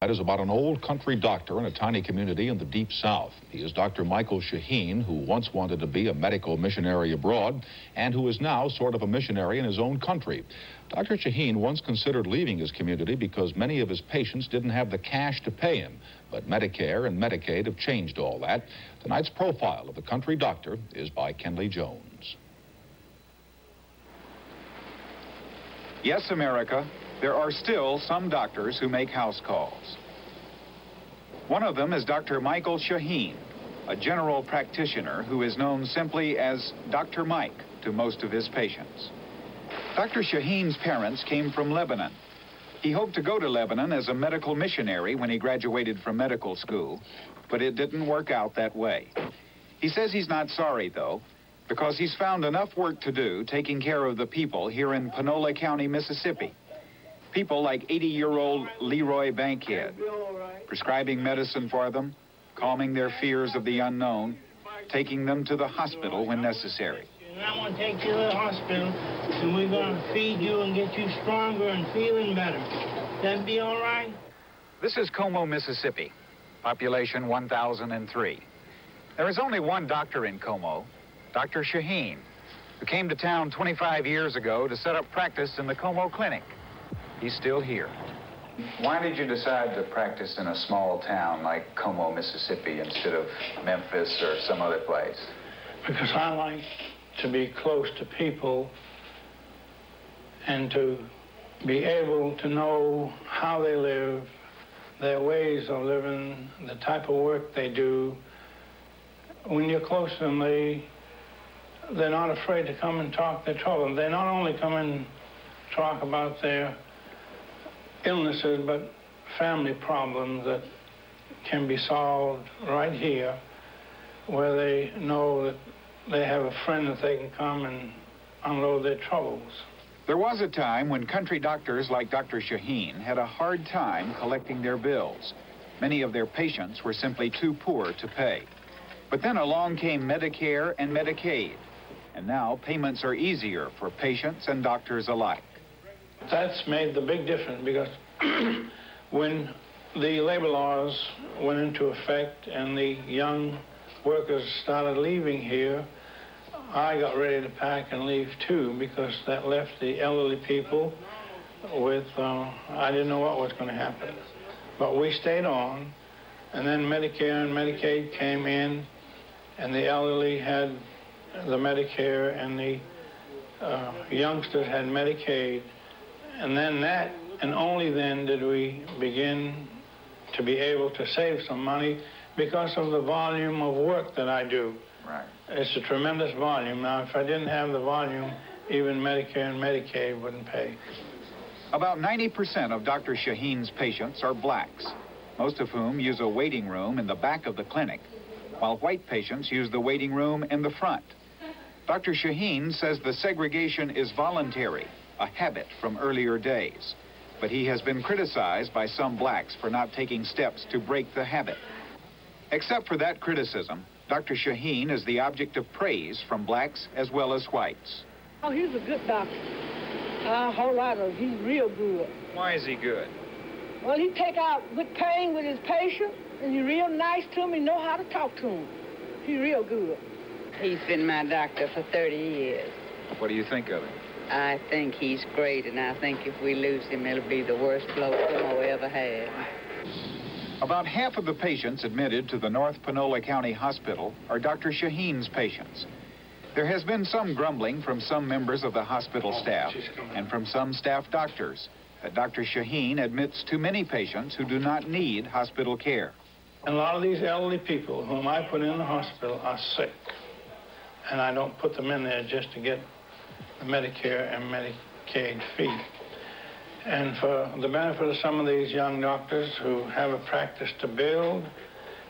That is about an old country doctor in a tiny community in the Deep South. He is Dr. Michael Shaheen, who once wanted to be a medical missionary abroad and who is now sort of a missionary in his own country. Dr. Shaheen once considered leaving his community because many of his patients didn't have the cash to pay him. But Medicare and Medicaid have changed all that. Tonight's profile of the country doctor is by Kenley Jones. Yes, America. There are still some doctors who make house calls. One of them is Dr. Michael Shaheen, a general practitioner who is known simply as Dr. Mike to most of his patients. Dr. Shaheen's parents came from Lebanon. He hoped to go to Lebanon as a medical missionary when he graduated from medical school, but it didn't work out that way. He says he's not sorry, though, because he's found enough work to do taking care of the people here in Panola County, Mississippi. People like 80-year-old Leroy Bankhead, prescribing medicine for them, calming their fears of the unknown, taking them to the hospital when necessary. And I'm going to take you to the hospital, and we're going to feed you and get you stronger and feeling better. That be all right? This is Como, Mississippi, population 1,003. There is only one doctor in Como, Dr. Shaheen, who came to town 25 years ago to set up practice in the Como Clinic. He's still here. Why did you decide to practice in a small town like Como, Mississippi, instead of Memphis or some other place? Because I like to be close to people and to be able to know how they live, their ways of living, the type of work they do. When you're close to them, they're not afraid to come and talk their trouble. They not only come and talk about their illnesses, but family problems that can be solved right here, where they know that they have a friend that they can come and unload their troubles. There was a time when country doctors like Dr. Shaheen had a hard time collecting their bills. Many of their patients were simply too poor to pay. But then along came Medicare and Medicaid, and now payments are easier for patients and doctors alike. That's made the big difference because when the labor laws went into effect and the young workers started leaving here, I got ready to pack and leave too, because that left the elderly people with, I didn't know what was going to happen. But we stayed on, and then Medicare and Medicaid came in, and the elderly had the Medicare, and the youngsters had Medicaid. And then that, and only then did we begin to be able to save some money because of the volume of work that I do. Right. It's a tremendous volume. Now, if I didn't have the volume, even Medicare and Medicaid wouldn't pay. About 90% of Dr. Shaheen's patients are blacks, most of whom use a waiting room in the back of the clinic, while white patients use the waiting room in the front. Dr. Shaheen says the segregation is voluntary, a habit from earlier days. But he has been criticized by some blacks for not taking steps to break the habit. Except for that criticism, Dr. Shaheen is the object of praise from blacks as well as whites. Oh, he's a good doctor. A whole lot of, he's real good. Why is he good? Well, he take out good pain with his patient, and he's real nice to him. He know how to talk to him. He's real good. He's been my doctor for 30 years. What do you think of him? I think he's great, and I think if we lose him, it'll be the worst blow Como ever had. About half of the patients admitted to the North Panola County Hospital are Dr. Shaheen's patients. There has been some grumbling from some members of the hospital staff and from some staff doctors that Dr. Shaheen admits too many patients who do not need hospital care. And a lot of these elderly people whom I put in the hospital are sick, and I don't put them in there just to get the Medicare and Medicaid fee. And for the benefit of some of these young doctors who have a practice to build,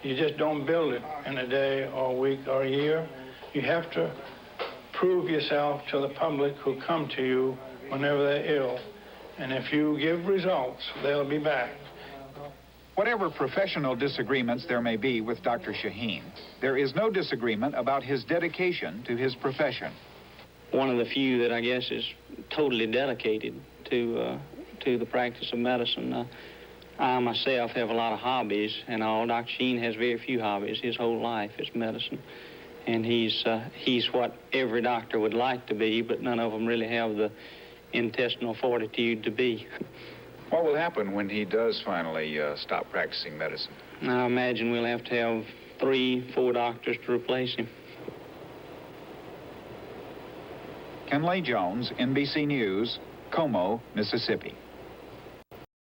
you just don't build it in a day or a week or a year. You have to prove yourself to the public who come to you whenever they're ill. And if you give results, they'll be back. Whatever professional disagreements there may be with Dr. Shaheen, there is no disagreement about his dedication to his profession. One of the few that I guess is totally dedicated to the practice of medicine. I myself have a lot of hobbies and all. Dr. Shaheen has very few hobbies. His whole life is medicine. And he's what every doctor would like to be, but none of them really have the intestinal fortitude to be. What will happen when he does finally stop practicing medicine? I imagine we'll have to have 3, 4 doctors to replace him. Kenley Jones, NBC News, Como, Mississippi.